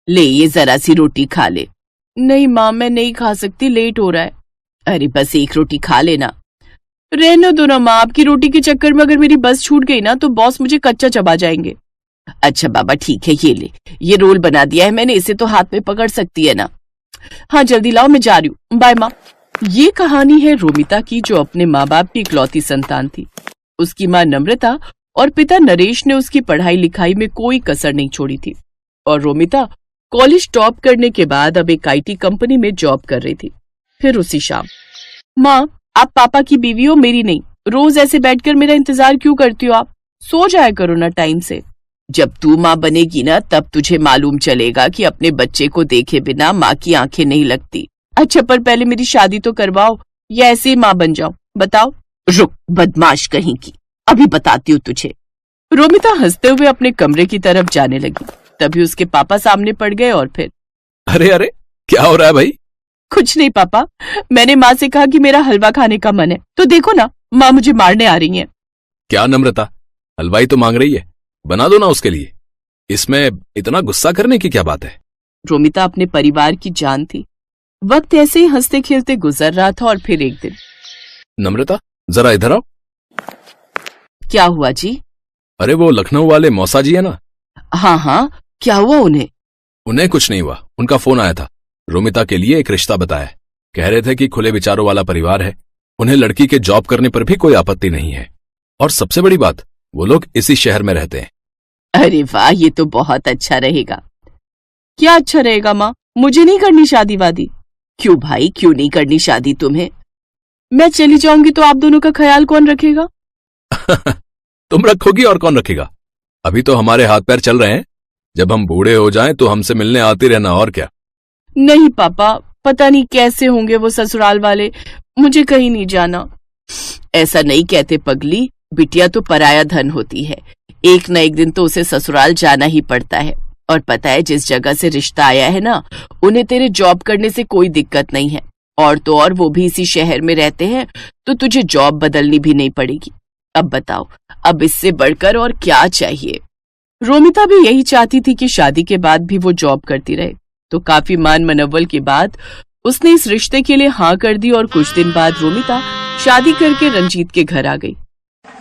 ले ये जरा सी रोटी खा ले। नहीं माँ, मैं नहीं खा सकती, लेट हो रहा है। अरे बस एक रोटी खा लेना। रहने दो ना माँ, आपकी रोटी के चक्कर में अगर मेरी बस छूट गई ना तो बॉस मुझे कच्चा चबा जाएंगे। अच्छा बाबा ठीक है, ये ले, ये रोल बना दिया है मैंने, इसे तो हाथ में पकड़ सकती है ना। हाँ जल्दी लाओ, मैं जा रही हूँ, बाय माँ। ये कहानी है रोमिता की, जो अपने माँ बाप की इकलौती संतान थी। उसकी माँ नम्रता और पिता नरेश ने उसकी पढ़ाई लिखाई में कोई कसर नहीं छोड़ी थी और रोमिता कॉलेज टॉप करने के बाद अब एक आईटी कंपनी में जॉब कर रही थी। फिर उसी शाम, माँ आप पापा की बीवी हो, मेरी नहीं। रोज ऐसे बैठकर मेरा इंतजार क्यों करती हो आप? सो जाया करो ना टाइम से। जब तू माँ बनेगी ना तब तुझे मालूम चलेगा कि अपने बच्चे को देखे बिना माँ की आंखें नहीं लगती। अच्छा पर पहले मेरी शादी तो करवाओ या ऐसे ही माँ बन जाओ, बताओ। रुक बदमाश कहीं की, अभी बताती हूँ तुझे। रोमिता हंसते हुए अपने कमरे की तरफ जाने लगी। तभी उसके पापा सामने पड़ गए और फिर, अरे अरे क्या हो रहा है भाई? कुछ नहीं पापा, मैंने माँ से कहा कि मेरा हलवा खाने का मन है, तो देखो ना माँ मुझे मारने आ रही है। क्या नम्रता, हलवाई तो मांग रही है, बना दो ना उसके लिए, इसमें इतना गुस्सा करने की क्या बात है? रोमिता अपने परिवार की जान थी। वक्त ऐसे ही हंसते खेलते गुजर रहा था और फिर एक दिन, नम्रता जरा इधर आओ। क्या हुआ जी? अरे वो लखनऊ वाले मौसा जी है ना? हाँ हाँ, क्या हुआ उन्हें? उन्हें कुछ नहीं हुआ, उनका फोन आया था, रोमिता के लिए एक रिश्ता बताया। कह रहे थे कि खुले विचारों वाला परिवार है, उन्हें लड़की के जॉब करने पर भी कोई आपत्ति नहीं है, और सबसे बड़ी बात वो लोग इसी शहर में रहते हैं। अरे वाह, ये तो बहुत अच्छा रहेगा। क्या अच्छा रहेगा माँ? मुझे नहीं करनी शादी वादी। क्यों भाई, क्यों नहीं करनी शादी तुम्हें? मैं चली जाऊंगी तो आप दोनों का ख्याल कौन रखेगा? तुम रखोगी और कौन रखेगा? अभी तो हमारे हाथ पैर चल रहे हैं, जब हम बूढ़े हो जाएं तो हमसे मिलने आती रहना, और क्या। नहीं पापा, पता नहीं कैसे होंगे वो ससुराल वाले, मुझे कहीं नहीं जाना। ऐसा नहीं कहते पगली, बिटिया तो पराया धन होती है, एक न एक दिन तो उसे ससुराल जाना ही पड़ता है। और पता है जिस जगह से रिश्ता आया है ना, उन्हें तेरे जॉब करने से कोई दिक्कत नहीं है, और तो और वो भी इसी शहर में रहते हैं, तो तुझे जॉब बदलनी भी नहीं पड़ेगी। अब बताओ, अब इससे बढ़कर और क्या चाहिए? रोमिता भी यही चाहती थी कि शादी के बाद भी वो जॉब करती रहे, तो काफी मान मनव्वल के बाद उसने इस रिश्ते के लिए हाँ कर दी। और कुछ दिन बाद रोमिता शादी करके रंजीत के घर आ गई।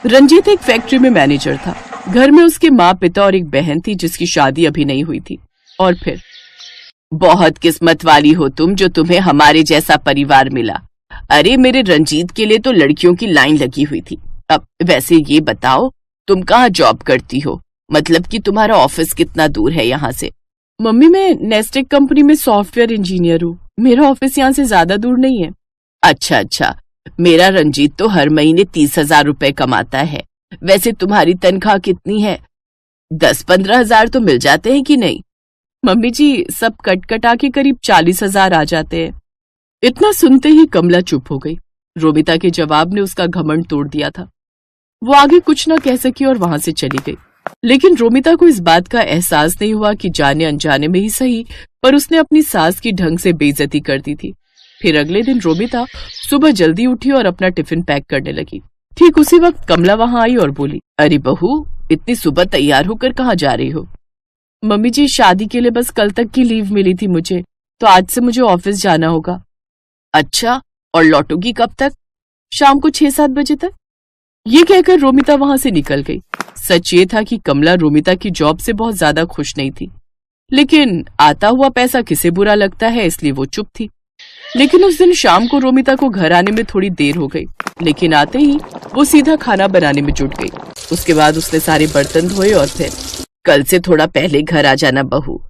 रंजीत एक फैक्ट्री में मैनेजर था। घर में उसके माँ पिता और एक बहन थी जिसकी शादी अभी नहीं हुई थी। और फिर, बहुत किस्मत वाली हो तुम जो तुम्हें हमारे जैसा परिवार मिला। अरे मेरे रंजीत के लिए तो लड़कियों की लाइन लगी हुई थी। अब वैसे ये बताओ, तुम कहाँ जॉब करती हो? मतलब कि तुम्हारा ऑफिस कितना दूर है यहाँ से? मम्मी मैं नेस्टेक कंपनी में सॉफ्टवेयर इंजीनियर हूँ, मेरा ऑफिस यहाँ से ज्यादा दूर नहीं है। अच्छा अच्छा, मेरा रंजीत तो हर महीने 30,000 रुपए कमाता है। वैसे तुम्हारी तनख्वाह कितनी है? 10-15 हजार तो मिल जाते हैं कि नहीं? मम्मी जी सब कट कटा के करीब 40,000 आ जाते हैं। इतना सुनते ही कमला चुप हो गई। रोमिता के जवाब ने उसका घमंड तोड़ दिया था। वो आगे कुछ न कह सकी और वहां से चली गई। लेकिन रोमिता को इस बात का एहसास नहीं हुआ कि जाने अनजाने में ही सही, पर उसने अपनी सास की ढंग से बेइज्जती कर दी थी। फिर अगले दिन रोमिता सुबह जल्दी उठी और अपना टिफिन पैक करने लगी। ठीक उसी वक्त कमला वहां आई और बोली, अरे बहू, इतनी सुबह तैयार होकर कहाँ जा रही हो? मम्मी जी शादी के लिए बस कल तक की लीव मिली थी मुझे, तो आज से मुझे ऑफिस जाना होगा। अच्छा, और लौटोगी कब तक? शाम को 6-7 बजे तक। ये कहकर रोमिता वहां से निकल गई। सच ये था कि कमला रोमिता की जॉब से बहुत ज्यादा खुश नहीं थी, लेकिन आता हुआ पैसा किसे बुरा लगता है, इसलिए वो चुप थी। लेकिन उस दिन शाम को रोमिता को घर आने में थोड़ी देर हो गई, लेकिन आते ही वो सीधा खाना बनाने में जुट गई। उसके बाद उसने सारे बर्तन धोए और फिर, कल से थोड़ा पहले घर आ जाना बहू,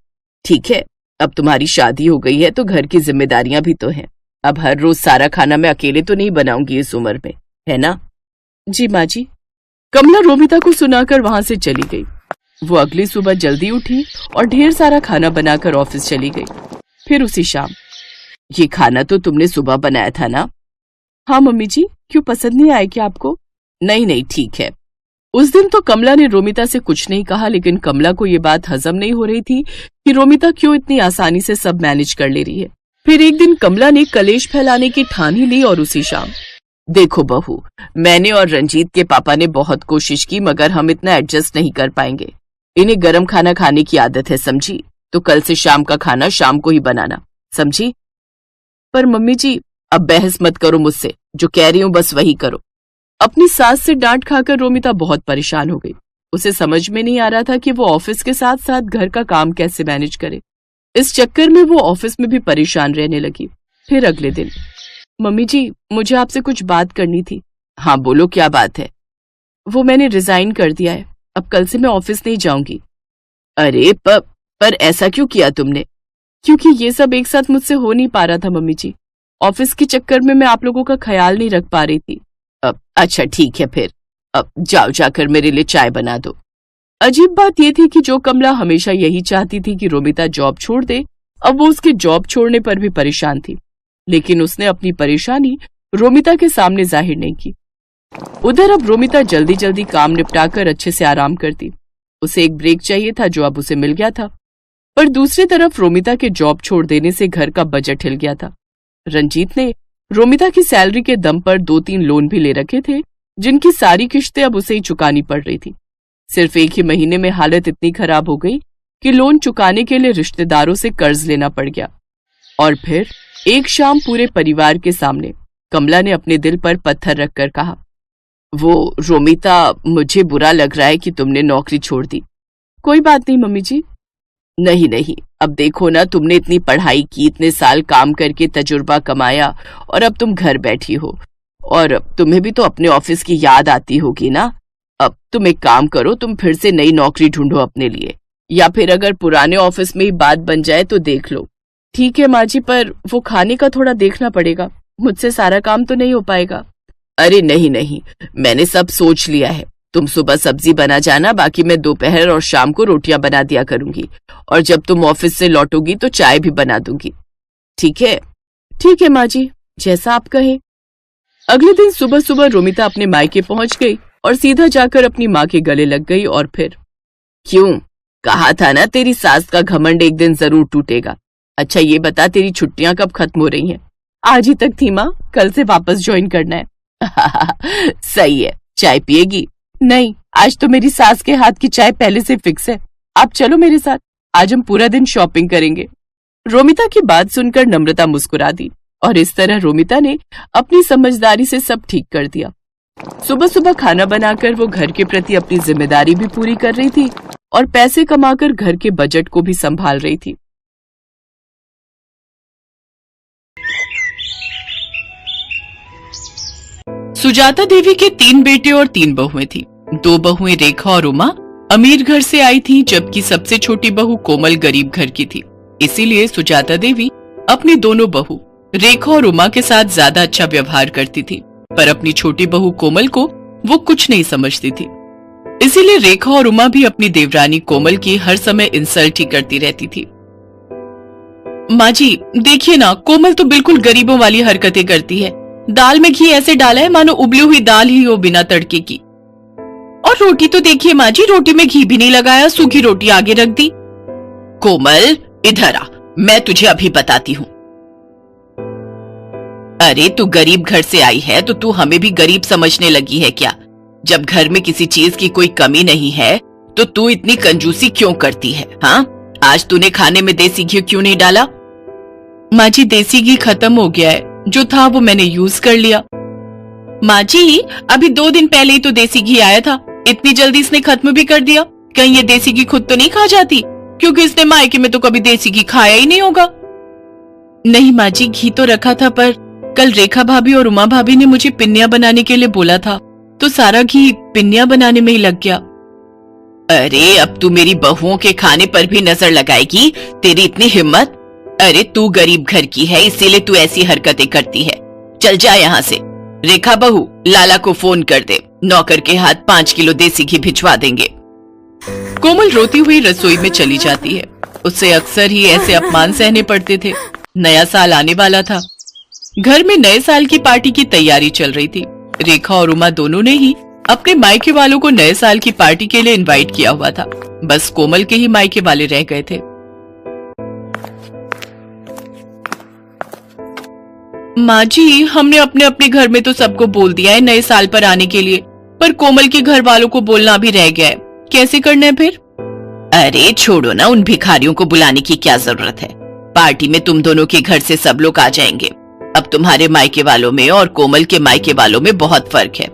ठीक है? अब तुम्हारी शादी हो गई है तो घर की जिम्मेदारियां भी तो हैं। अब हर रोज सारा खाना मैं अकेले तो नहीं बनाऊंगी इस उम्र में, है ना? जी माँ जी। कमला रोमिता को सुनाकर वहां से चली गई। वो अगली सुबह जल्दी उठी और ढेर सारा खाना बनाकर ऑफिस चली गई। फिर उसी शाम, ये खाना तो तुमने सुबह बनाया था ना? हाँ मम्मी जी, क्यों पसंद नहीं आया क्या आपको? नहीं नहीं ठीक है। उस दिन तो कमला ने रोमिता से कुछ नहीं कहा, लेकिन कमला को ये बात हजम नहीं हो रही थी कि रोमिता क्यों इतनी आसानी से सब मैनेज कर ले रही है। फिर एक दिन कमला ने कलेश फैलाने की ठान ही ली और उसी शाम, देखो बहू, मैंने और रंजीत के पापा ने बहुत कोशिश की, मगर हम इतना एडजस्ट नहीं कर पाएंगे। इन्हें गरम खाना खाने की आदत है, समझी? तो कल से शाम का खाना शाम को ही बनाना, समझी? पर मम्मी जी, अब बहस मत करो मुझसे, जो कह रही हूं बस वही करो। अपनी सास से डांट खाकर रोमिता बहुत परेशान हो गई। उसे समझ में नहीं आ रहा था कि वो ऑफिस के साथ साथ घर का काम कैसे मैनेज करे। इस चक्कर में वो ऑफिस में भी परेशान रहने लगी। फिर अगले दिन, मम्मी जी, मुझे आपसे कुछ बात करनी थी। हाँ बोलो, क्या बात है? वो मैंने रिजाइन कर दिया है, अब कल से मैं ऑफिस नहीं जाऊंगी। अरे पर ऐसा क्यों किया तुमने? क्योंकि ये सब एक साथ मुझसे हो नहीं पा रहा था मम्मी जी। ऑफिस के चक्कर में मैं आप लोगों का ख्याल नहीं रख पा रही थी। अब अच्छा ठीक है, फिर अब जाओ, जाकर मेरे लिए चाय बना दो। अजीब बात यह थी कि जो कमला हमेशा यही चाहती थी कि रोमिता जॉब छोड़ दे, अब वो उसके जॉब छोड़ने पर भी परेशान थी। लेकिन उसने अपनी परेशानी रोमिता के सामने जाहिर नहीं की। उधर अब रोमिता जल्दी जल्दी काम निपटाकर अच्छे से आराम करती। उसे एक ब्रेक चाहिए था जो अब उसे मिल गया था। पर दूसरी तरफ रोमिता के जॉब छोड़ देने से घर का बजट हिल गया था। रंजीत ने रोमिता की सैलरी के दम पर 2-3 लोन भी ले रखे थे, जिनकी सारी किश्तें अब उसे ही चुकानी पड़ रही थी। सिर्फ एक ही महीने में हालत इतनी खराब हो गई कि लोन चुकाने के लिए रिश्तेदारों से कर्ज लेना पड़ गया। और फिर एक शाम पूरे परिवार के सामने कमला ने अपने दिल पर पत्थर रखकर कहा, वो रोमिता, मुझे बुरा लग रहा है कि तुमने नौकरी छोड़ दी। कोई बात नहीं मम्मी जी। नहीं, अब देखो ना, तुमने इतनी पढ़ाई की, इतने साल काम करके तजुर्बा कमाया, और अब तुम घर बैठी हो, और तुम्हें भी तो अपने ऑफिस की याद आती होगी ना। अब तुम एक काम करो, तुम फिर से नई नौकरी ढूंढो अपने लिए, या फिर अगर पुराने ऑफिस में ही बात बन जाए तो देख लो। ठीक है माँ जी, पर वो खाने का थोड़ा देखना पड़ेगा, मुझसे सारा काम तो नहीं हो पाएगा। अरे नहीं, मैंने सब सोच लिया है। तुम सुबह सब्जी बना जाना, बाकी मैं दोपहर और शाम को रोटियां बना दिया करूंगी, और जब तुम ऑफिस से लौटोगी तो चाय भी बना दूंगी। ठीक है? ठीक है माँ जी, जैसा आप कहें। अगले दिन सुबह सुबह रोमिता अपने मायके पहुंच गई और सीधा जाकर अपनी माँ के गले लग गई। और फिर, क्यों? कहा था ना, तेरी सास का घमंड एक दिन जरूर टूटेगा। अच्छा ये बता, तेरी छुट्टियां कब खत्म हो रही हैं? आज ही तक थी माँ, कल से वापस ज्वाइन करना है। सही है, चाय पिएगी? नहीं, आज तो मेरी सास के हाथ की चाय पहले से फिक्स है। आप चलो मेरे साथ, आज हम पूरा दिन शॉपिंग करेंगे। रोमिता की बात सुनकर नम्रता मुस्कुरा दी, और इस तरह रोमिता ने अपनी समझदारी से सब ठीक कर दिया। सुबह सुबह खाना बनाकर वो घर के प्रति अपनी जिम्मेदारी भी पूरी कर रही थी, और पैसे कमाकर घर के बजट को भी संभाल रही थी। सुजाता देवी के 3 बेटे और 3 बहुएं थी। 2 बहुएं रेखा और उमा अमीर घर से आई थीं, जबकि सबसे छोटी बहू कोमल गरीब घर की थी। इसीलिए सुजाता देवी अपनी दोनों बहू रेखा और उमा के साथ ज्यादा अच्छा व्यवहार करती थी, पर अपनी छोटी बहू कोमल को वो कुछ नहीं समझती थी। इसीलिए रेखा और उमा भी अपनी देवरानी कोमल की हर समय इंसल्ट ही करती रहती थी। माँ जी देखिए ना, कोमल तो बिल्कुल गरीबों वाली हरकतें करती है। दाल में घी ऐसे डाला है मानो उबली हुई दाल ही हो बिना तड़के की। और रोटी तो देखिए माँ जी, रोटी में घी भी नहीं लगाया, सूखी रोटी आगे रख दी। कोमल इधर आ, मैं तुझे अभी बताती हूँ। अरे तू गरीब घर से आई है तो तू हमें भी गरीब समझने लगी है क्या? जब घर में किसी चीज की कोई कमी नहीं है तो तू इतनी कंजूसी क्यों करती है? हाँ, आज तूने खाने में देसी घी क्यों नहीं डाला? माँ जी देसी घी खत्म हो गया है, जो था वो मैंने यूज कर लिया। माँ जी अभी 2 दिन पहले ही तो देसी घी आया था, इतनी जल्दी इसने खत्म भी कर दिया। कहीं ये देसी घी खुद तो नहीं खा जाती, क्योंकि इसने मायके में तो कभी देसी घी खाया ही नहीं होगा। नहीं माँ जी, घी तो रखा था, पर कल रेखा भाभी और उमा भाभी ने मुझे पिन्नियां बनाने के लिए बोला था, तो सारा घी पिन्नियां बनाने में ही लग गया। अरे अब तू मेरी बहुओं के खाने पर भी नजर लगाएगी? तेरी इतनी हिम्मत? अरे तू गरीब घर की है, इसीलिए तू ऐसी हरकतें करती है। चल जा यहाँ से। रेखा बहू, लाला को फोन कर दे, नौकर के हाथ 5 किलो देसी घी भिजवा देंगे। कोमल रोती हुई रसोई में चली जाती है। उससे अक्सर ही ऐसे अपमान सहने पड़ते थे। नया साल आने वाला था। घर में नए साल की पार्टी की तैयारी चल रही थी। रेखा और उमा दोनों ने ही अपने मायके वालों को नए साल की पार्टी के लिए इनवाइट किया हुआ था। बस कोमल के ही मायके वाले रह गए थे। माँ जी हमने अपने अपने घर में तो सबको बोल दिया है नए साल पर आने के लिए, पर कोमल के घर वालों को बोलना भी रह गया है। कैसे करना है फिर? अरे छोड़ो ना, उन भिखारियों को बुलाने की क्या जरूरत है। पार्टी में तुम दोनों के घर से सब लोग आ जाएंगे। अब तुम्हारे मायके वालों में और कोमल के मायके वालों में बहुत फर्क है।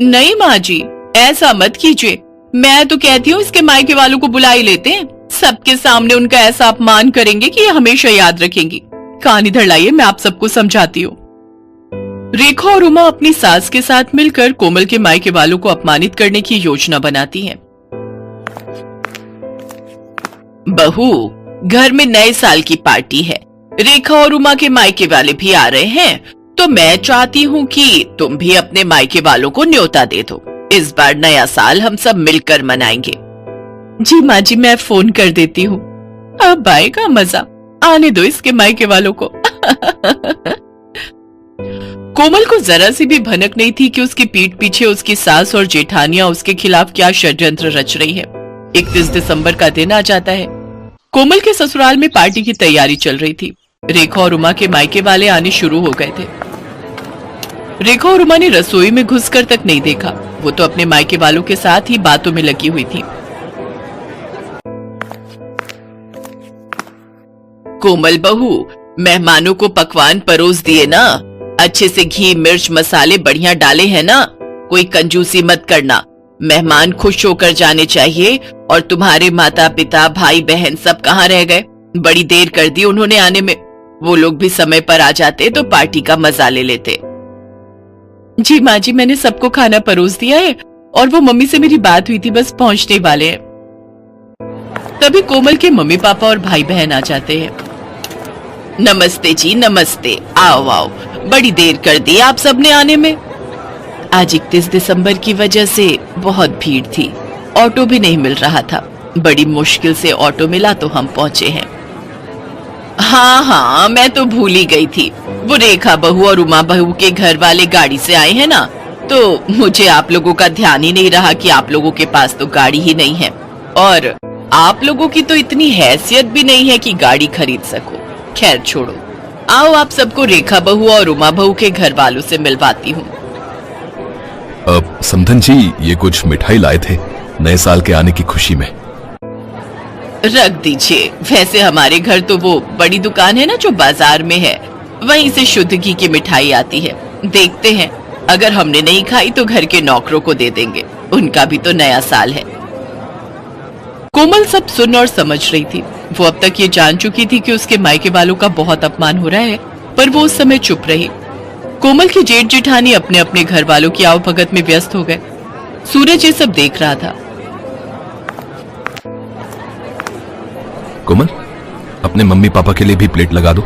नहीं माँ जी, ऐसा मत कीजिए। मैं तो कहती हूँ इसके मायके वालों को बुला ही लेते हैं। सबके सामने उनका ऐसा अपमान करेंगे कि ये हमेशा याद रखेंगी। कान इधर लाइए, मैं आप सबको समझाती हूँ। रेखा और उमा अपनी सास के साथ मिलकर कोमल के मायके वालों को अपमानित करने की योजना बनाती हैं। बहू, घर में नए साल की पार्टी है। रेखा और उमा के मायके वाले भी आ रहे हैं, तो मैं चाहती हूँ कि तुम भी अपने मायके वालों को न्योता दे दो। इस बार नया साल हम सब मिलकर मनाएंगे। जी माँ जी, मैं फोन कर देती हूँ। अब आएगा मजा, आने दो इसके मायके वालों को। कोमल को जरा सी भी भनक नहीं थी कि उसकी पीठ पीछे उसकी सास और जेठानियां उसके खिलाफ क्या षड्यंत्र रच रही है। 31 दिसंबर का दिन आ जाता है। कोमल के ससुराल में पार्टी की तैयारी चल रही थी। रेखा और उमा के मायके वाले आने शुरू हो गए थे। रेखा और उमा ने रसोई में घुसकर तक नहीं देखा। वो तो अपने मायके वालों के साथ ही बातों में लगी हुई थी। कोमल बहू, मेहमानों को पकवान परोस दिए ना? अच्छे से घी मिर्च मसाले बढ़िया डाले हैं ना? कोई कंजूसी मत करना। मेहमान खुश होकर जाने चाहिए। और तुम्हारे माता पिता भाई बहन सब कहाँ रह गए? बड़ी देर कर दी उन्होंने आने में। वो लोग भी समय पर आ जाते तो पार्टी का मजा ले लेते। जी माँ जी, मैंने सबको खाना परोस दिया है और वो मम्मी से मेरी बात हुई थी, बस पहुंचने वाले हैं। तभी कोमल के मम्मी पापा और भाई बहन आ जाते हैं। नमस्ते जी, नमस्ते। आओ आओ, बड़ी देर कर दी आप सबने आने में। आज 31 दिसंबर की वजह से बहुत भीड़ थी, ऑटो भी नहीं मिल रहा था। बड़ी मुश्किल से ऑटो मिला तो हम पहुंचे हैं। हाँ, मैं तो भूल ही गई थी। वो रेखा बहू और उमा बहू के घर वाले गाड़ी से आए हैं ना, तो मुझे आप लोगों का ध्यान ही नहीं रहा कि आप लोगों के पास तो गाड़ी ही नहीं है और आप लोगों की तो इतनी हैसियत भी नहीं है कि गाड़ी खरीद सको। खैर छोड़ो, आओ आप सबको रेखा बहू और उमा बहू के घर वालों से मिलवाती हूँ। समधन जी, ये कुछ मिठाई लाए थे नए साल के आने की खुशी में। रख दीजिए। वैसे हमारे घर तो वो बड़ी दुकान है ना जो बाजार में है, वहीं से शुद्ध घी की मिठाई आती है। देखते हैं, अगर हमने नहीं खाई तो घर के नौकरों को दे देंगे, उनका भी तो नया साल है। कोमल सब सुन और समझ रही थी। वो अब तक ये जान चुकी थी कि उसके मायके वालों का बहुत अपमान हो रहा है, पर वो उस समय चुप रही। कोमल की जेठ जेठानी अपने अपने घर वालों की आवभगत में व्यस्त हो गए। सूरज ये सब देख रहा था। कोमल, अपने मम्मी पापा के लिए भी प्लेट लगा दो,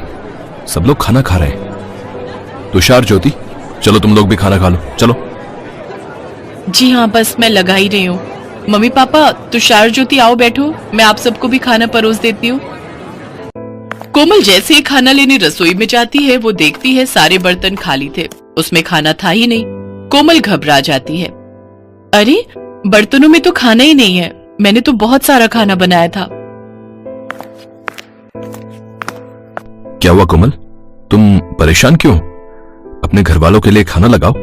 सब लोग खाना खा रहे हैं। तुषार, ज्योति, चलो तुम लोग भी खाना खा लो, चलो। जी हाँ, बस मैं लगा ही रही हूँ। मम्मी पापा, तुषार ज्योति आओ बैठो, मैं आप सबको भी खाना परोस देती हूँ। कोमल जैसे ही खाना लेने रसोई में जाती है, वो देखती है सारे बर्तन खाली थे, उसमें खाना था ही नहीं। कोमल घबरा जाती है। अरे, बर्तनों में तो खाना ही नहीं है, मैंने तो बहुत सारा खाना बनाया था। क्या हुआ कोमल, तुम परेशान क्यों? अपने घर वालों के लिए खाना लगाओ।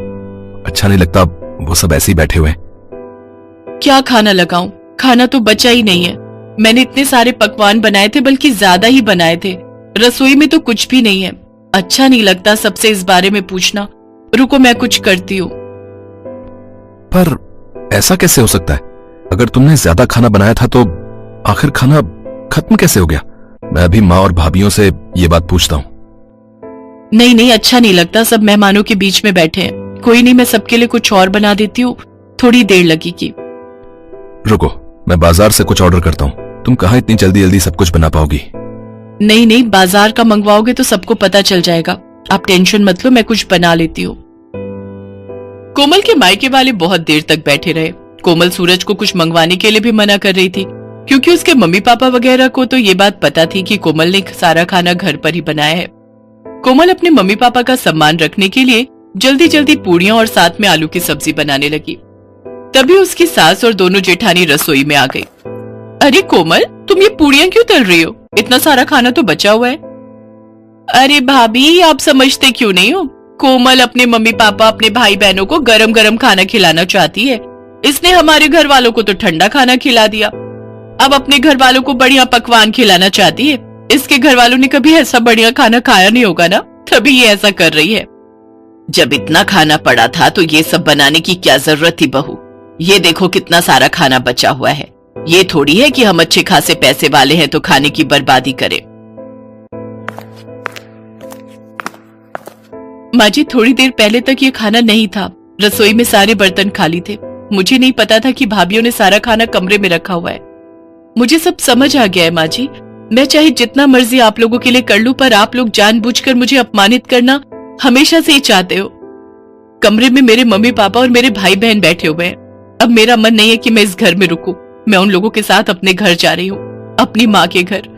अच्छा नहीं लगता वो सब ऐसे ही बैठे हुए हैं। क्या खाना लगाऊं? खाना तो बचा ही नहीं है। मैंने इतने सारे पकवान बनाए थे, बल्कि ज्यादा ही बनाए थे। रसोई में तो कुछ भी नहीं है। अच्छा नहीं लगता सबसे इस बारे में पूछना। रुको, मैं कुछ करती हूँ। पर ऐसा कैसे हो सकता है? अगर तुमने ज्यादा खाना बनाया था तो आखिर खाना खत्म कैसे हो गया? मैं अभी माँ और भाभीियों से ये बात पूछता हूँ। नहीं नहीं, अच्छा नहीं लगता, सब मेहमानों के बीच में बैठे हैं। कोई नहीं, मैं सबके लिए कुछ और बना देती हूँ, थोड़ी देर लगेगी। रुको, मैं बाजार से कुछ ऑर्डर करता हूँ। तुम कहाँ इतनी जल्दी जल्दी सब कुछ बना पाओगी? नहीं नहीं, बाजार का मंगवाओगे तो सबको पता चल जाएगा। आप टेंशन मत लो, मैं कुछ बना लेती हूँ। कोमल के मायके वाले बहुत देर तक बैठे रहे। कोमल सूरज को कुछ मंगवाने के लिए भी मना कर रही थी, क्योंकि उसके मम्मी पापा वगैरह को तो ये बात पता थी कि कोमल ने सारा खाना घर पर ही बनाया है। कोमल अपने मम्मी पापा का सम्मान रखने के लिए जल्दी जल्दी पूड़ियां और साथ में आलू की सब्जी बनाने लगी। तभी उसकी सास और दोनों जेठानी रसोई में आ गई। अरे कोमल, तुम ये पूड़ियां क्यों तल रही हो? इतना सारा खाना तो बचा हुआ है। अरे भाभी, आप समझते क्यों नहीं हो? कोमल अपने मम्मी पापा अपने भाई बहनों को गरम गरम खाना खिलाना चाहती है, इसने हमारे घर वालों को तो ठंडा खाना खिला दिया। अब अपने घर वालों को बढ़िया पकवान खिलाना चाहती है। इसके घर वालों ने कभी ऐसा बढ़िया खाना खाया नहीं होगा ना, तभी ये ऐसा कर रही है। जब इतना खाना पड़ा था तो ये सब बनाने की क्या जरूरत थी बहू? ये देखो कितना सारा खाना बचा हुआ है। ये थोड़ी है कि हम अच्छे खासे पैसे वाले हैं तो खाने की बर्बादी करें। माँ जी, थोड़ी देर पहले तक ये खाना नहीं था। रसोई में सारे बर्तन खाली थे। मुझे नहीं पता था कि भाभीयों ने सारा खाना कमरे में रखा हुआ है। मुझे सब समझ आ गया है माँ जी। मैं चाहे जितना मर्जी आप लोगों के लिए कर लूं, पर आप लोग जानबूझकर मुझे अपमानित करना हमेशा से ही चाहते हो। कमरे में मेरे मम्मी पापा और मेरे भाई बहन बैठे हुए हैं। अब मेरा मन नहीं है कि मैं इस घर में रुकूं। मैं उन लोगों के साथ अपने घर जा रही हूँ, अपनी माँ के घर।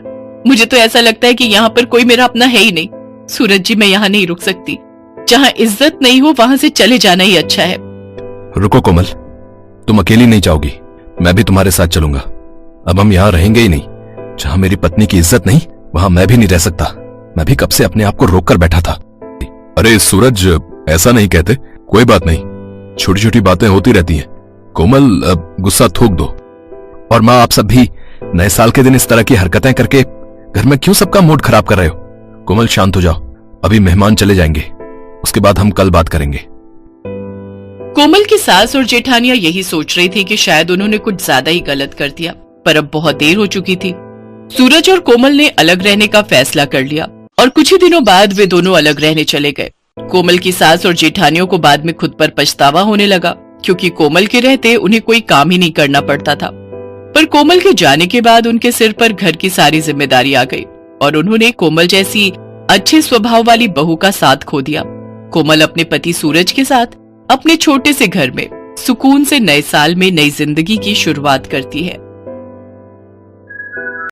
मुझे तो ऐसा लगता है कि यहाँ पर कोई मेरा अपना है ही नहीं। सूरज जी, मैं यहाँ नहीं रुक सकती। जहाँ इज्जत नहीं हो वहां से चले जाना ही अच्छा है। रुको कोमल, तुम अकेली नहीं जाओगी, मैं भी तुम्हारे साथ चलूंगा। अब हम यहाँ रहेंगे ही नहीं। जहाँ मेरी पत्नी की इज्जत नहीं, वहां मैं भी नहीं रह सकता। मैं भी कब से अपने आप को रोक कर बैठा था। अरे सूरज, ऐसा नहीं कहते। कोई बात नहीं, छोटी छोटी बातें होती रहती हैं। कोमल, गुस्सा थूक दो। और माँ, आप सब भी नए साल के दिन इस तरह की हरकतें करके घर में क्यों सबका मूड खराब कर रहे हो? कोमल, शांत हो जाओ। अभी मेहमान चले जाएंगे, उसके बाद हम कल बात करेंगे। कोमल की सास और जेठानियां यही सोच रही थी कि शायद उन्होंने कुछ ज्यादा ही गलत कर दिया, पर अब बहुत देर हो चुकी थी। सूरज और कोमल ने अलग रहने का फैसला कर लिया और कुछ ही दिनों बाद वे दोनों अलग रहने चले गए। कोमल की सास और जेठानियों को बाद में खुद पर पछतावा होने लगा, क्योंकि कोमल के रहते उन्हें कोई काम ही नहीं करना पड़ता था। पर कोमल के जाने के बाद उनके सिर पर घर की सारी जिम्मेदारी आ गई और उन्होंने कोमल जैसी अच्छे स्वभाव वाली बहू का साथ खो दिया। कोमल अपने पति सूरज के साथ अपने छोटे से घर में सुकून से नए साल में नई जिंदगी की शुरुआत करती है।